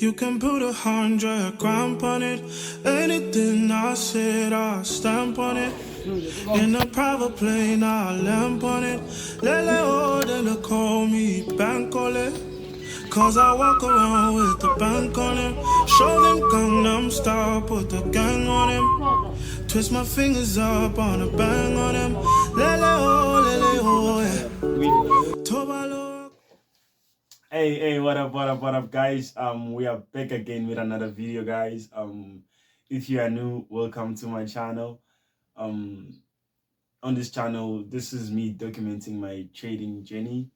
You can put 100 grand on it. Anything I said, I stamp on it. In a private plane, I lamp on it. Lele oh, they call me Bankole. Cause I walk around with the bank on him. Show them Gangnam Style, put the gang on him. Twist my fingers up on a bang on him. Lele oh, yeah. Tobalo. Hey, what up, guys? We are back again with another video, guys. If you are new, welcome to my channel. On this channel, this is me documenting my trading journey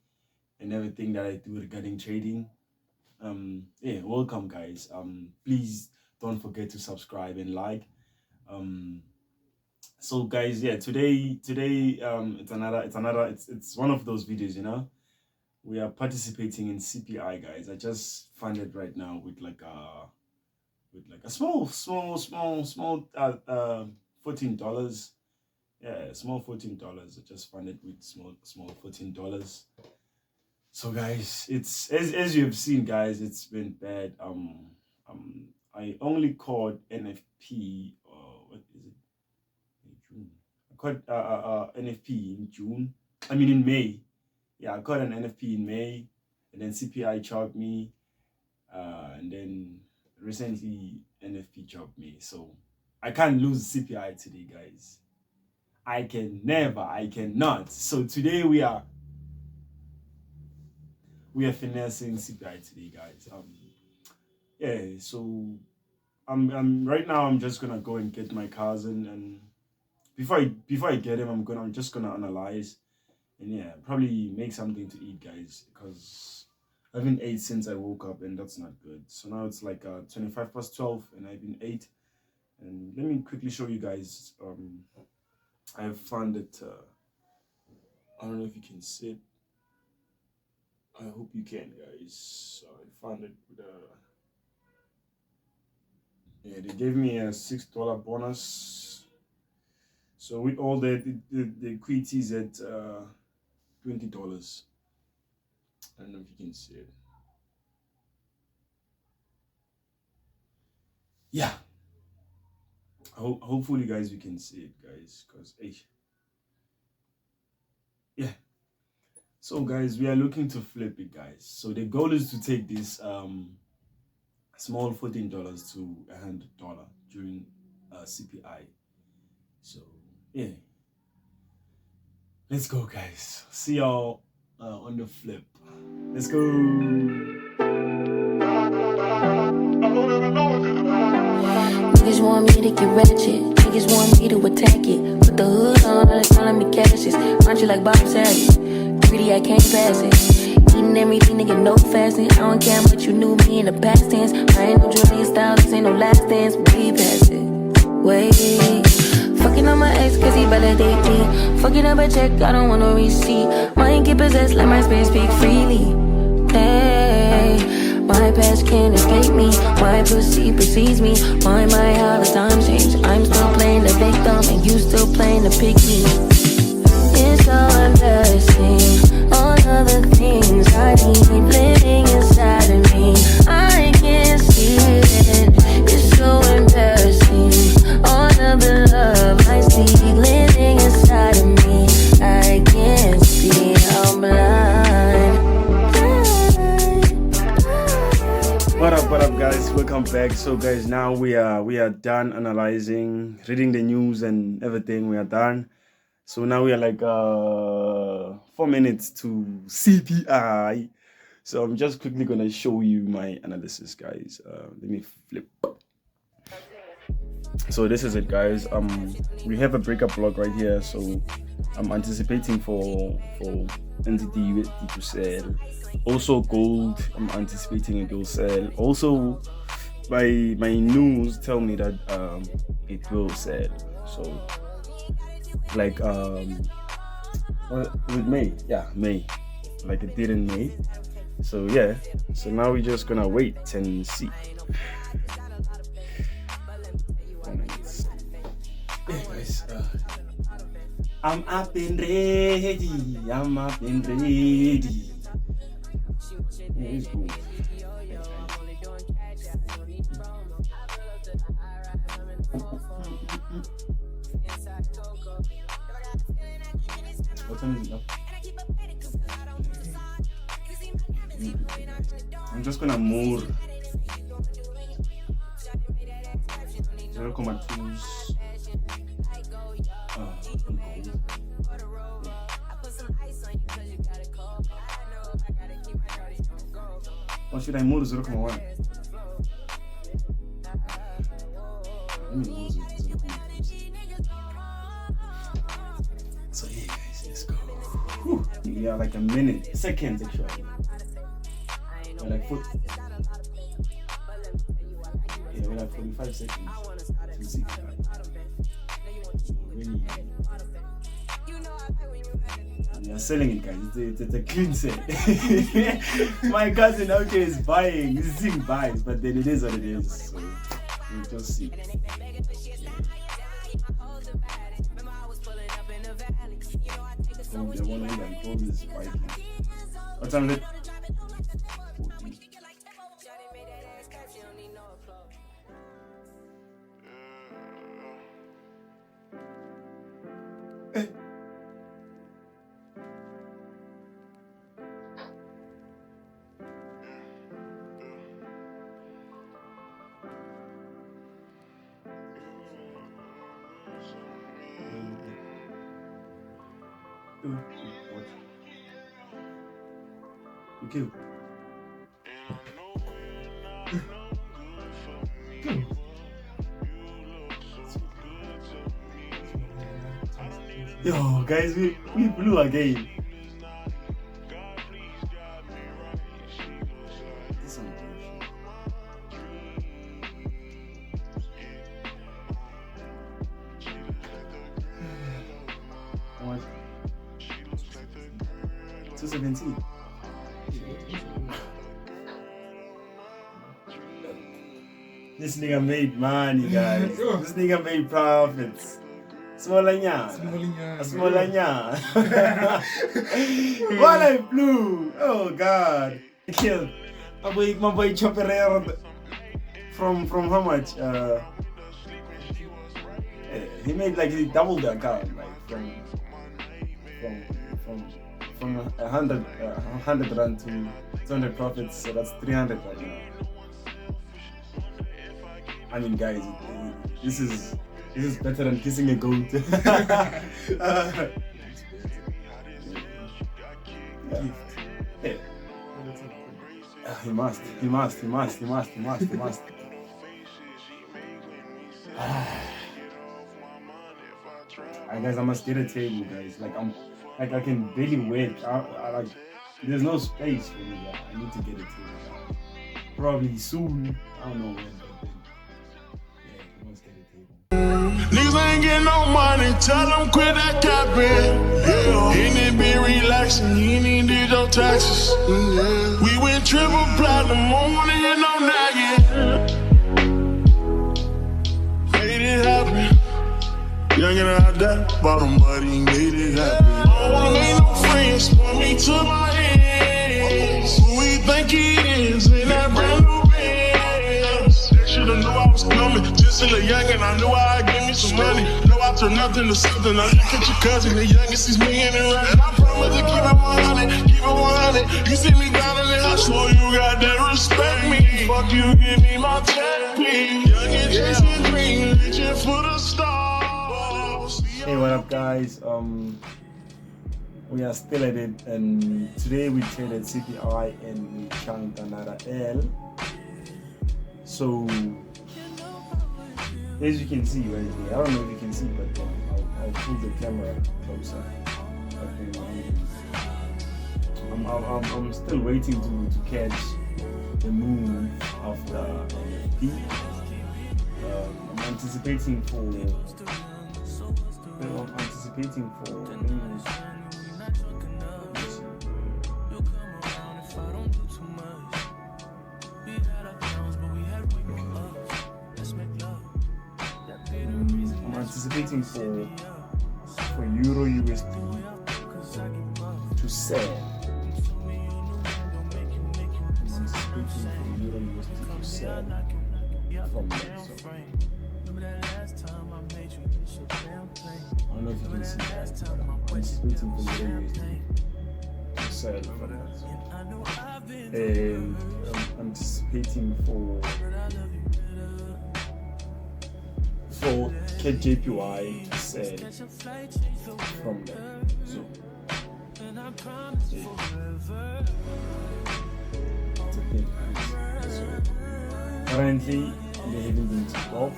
and everything that I do regarding trading. Yeah, welcome, guys. Please don't forget to subscribe and like. So, guys, yeah, today, it's one of those videos, you know. We are participating in CPI, guys. I just funded right now with like a small $14. Yeah, small $14. I just funded with small $14. So guys, it's as you have seen, guys, it's been bad. I only caught NFP. What is it? June. I caught NFP in June. I mean in May. Yeah, I caught an NFP in May, and then CPI chopped me, and then recently NFP chopped me. So I can't lose CPI today, guys. I cannot. So today we are finessing CPI today, guys. Yeah. So I'm right now. I'm just gonna go and get my cousin, and before I get him, I'm just gonna analyze. And yeah, probably make something to eat, guys, because I haven't ate since I woke up, and that's not good. So now it's like 25 past 12, and I haven't ate. And let me quickly show you guys. I have found it. I don't know if you can see it. I hope you can, guys. So I found it with yeah, they gave me a $6 bonus. So with all that, the equity is at $20. I don't know if you can see it. Yeah. Hopefully, guys, you can see it, guys, because yeah. So, guys, we are looking to flip it, guys. So the goal is to take this small $14 to $100 during CPI. So yeah. Let's go, guys. See y'all on the flip. Let's go. Niggas want me to get ratchet. Niggas want me to attack it. Put the hood on, they're calling me Cassius. Aren't you like Bob Saget? Greedy, I can't pass it. Eating everything, nigga, no fasting. I don't care what you knew me in the past tense. I ain't no Julia Styles, this ain't no last dance. Way past it. Wait. Fucking on my ex cause he validate me. Fucking up a check, I don't want no receipt. Mind get possessed, let my space speak freely. Hey, my past can't escape me. My pussy precedes me. Why my how the times change? I'm still playing the victim and you still playing the pick me. It's so embarrassing. All of the things I need living inside of me. I can't see it. It's so embarrassing. All of the love I see living inside of me. I can't see, I'm blind. What up, guys? Welcome back. So, guys, now we are done analyzing, reading the news and everything. We are done. So now we are like 4 minutes to CPI. So I'm just quickly gonna show you my analysis, guys. Let me flip. So this is it, guys. We have a breakup block right here, so I'm anticipating for NZD USD to sell. Also gold, I'm anticipating it will sell. Also my news tell me that it will sell. So like with May, like it did in May. So yeah, so now we're just gonna wait and see. Yeah, guys, I'm up and ready. Yeah, it's good. What time is it now? I'm just gonna move 0.2s. Or should I move 0.1? Let me move 0.1. So yeah, guys, let's go. Whew. Yeah, like a minute, seconds actually. We're like 40. Yeah, we're like 45 seconds. To see really. We are selling it, guys. It's a clean set. My cousin out here is buying. He's seeing buys, but then it is what it is. So we'll just see. Oh, the one hand and hold is spiking. What time is it? 14. What? Okay. Yo, guys, we blew again. This one. What? 217. This nigga made money, guys. This nigga made profits. Smolanya. While I blew. Oh God. Killed. My boy Chopper from how much? He made like he doubled the account, like from 100 rand to 200 profits, so that's 300 right now. I mean, guys, this is better than kissing a goat. Yeah. He must. Guys, I must get a table, guys. Like I can barely wait. I there's no space for me. I need to get a table. Probably soon. I don't know when. Yeah, I must get a table. Niggas ain't getting no money, tell them quit that capping. Yeah. He need be relaxing, he need did your taxes. Yeah. We went triple platinum, won't wanna hear no nagging. Made it happen. Young and out that bottom, but he made it happen. I don't wanna make no friends, point me to my ends. Who we think he is in that brand new Benz? Should've knew I was coming, just a little young and I knew I'd give me some money. Know I turned nothing to something, I look at your cousin, the youngest, he's me and running. I promise to keep it 100, You see me down in the house, so you got that respect me. Fuck you, give me my check, please. Young and chasing dreams, reaching for the stars. Hey, what up, guys? We are still at it, and today we traded CPI and we chunked another L. So, as you can see right here, I don't know if you can see, but I'll pull the camera closer. I'm still waiting to catch the move of the NFP. I'm anticipating for. I'm anticipating for Euro USD to sell. From there. So I don't know if you can see that, but I'm anticipating for the USD to sell from that. And I'm anticipating for KJPY to sell from there. So, it's a big price. So, currently, they haven't been took off.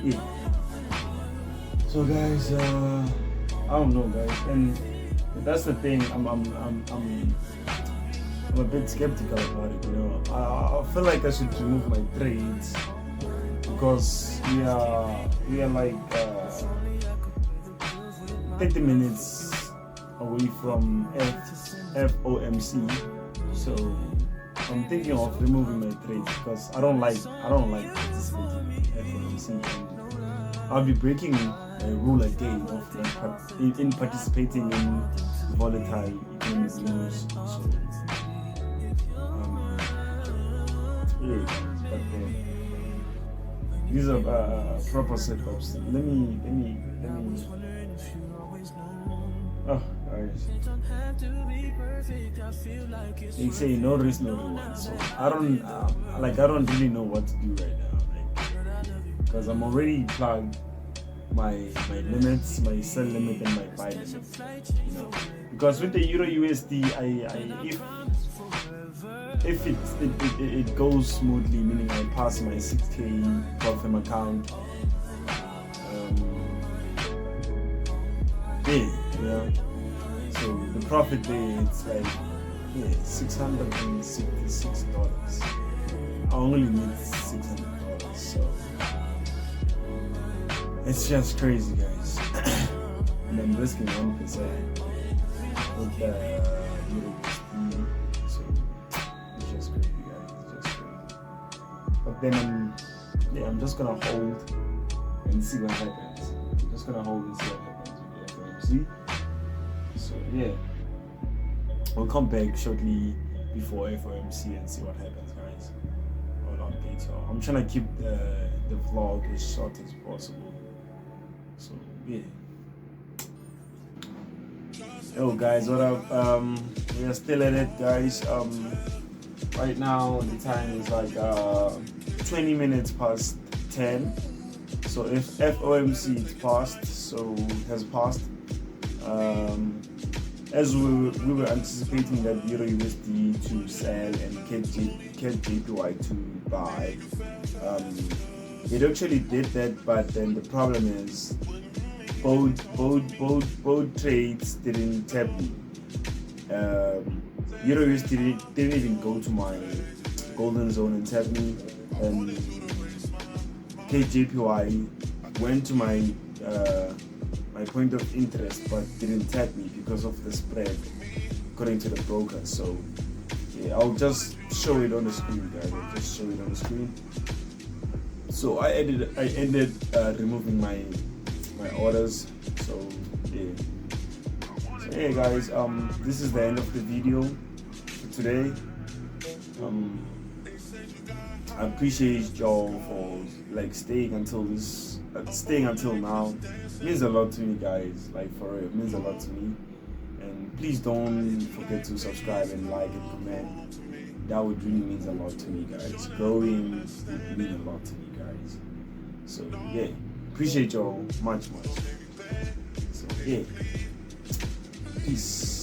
Yeah. So guys, I don't know, guys, and that's the thing. I'm a bit skeptical about it. You know, I feel like I should remove my trades because we are like 30 minutes away from FOMC. So I'm thinking of removing my trades because I don't like participating in FOMC. I'll be breaking a rule again of in participating in volatile economic news. So yeah, but these are proper setups. Let me. Oh, guys. They say no risk, no reward. So I don't really know what to do right now, because I'm already plugged my limits, my sell limit and my buy limit. You know, because with the Euro USD, if it goes smoothly, meaning I pass my 6K profit account, yeah. So the profit there, it's like $666. I only need $600, so it's just crazy, guys. And I'm risking 1% with the Euro USD, so it's just crazy, guys. It's just crazy. But then I'm just gonna hold and see what happens. I'm just gonna hold and see what happens. See? So yeah, we'll come back shortly before FOMC and see what happens, guys. I'll update y'all. I'm trying to keep the vlog as short as possible. So yeah. Yo guys, what up? We are still at it, guys. Right now the time is like 20 minutes past 10. So if FOMC is passed, so it has passed. As we were anticipating that Euro USD to sell and KJPY to buy, it actually did that, but then the problem is both trades didn't tap me. Euro USD didn't even go to my golden zone and tap me, and KJPY went to my point of interest but didn't tap me because of the spread according to the broker. So yeah, I'll just show it on the screen, guys. I'll just show it on the screen. So I ended removing my orders. So yeah. So hey guys, this is the end of the video for today. I appreciate y'all for like staying until now. It means a lot to me, guys. Like for real, it means a lot to me. And please don't forget to subscribe and like and comment. That would really mean a lot to me, guys. Growing would mean a lot to me, guys. So yeah, appreciate y'all much. So yeah, peace.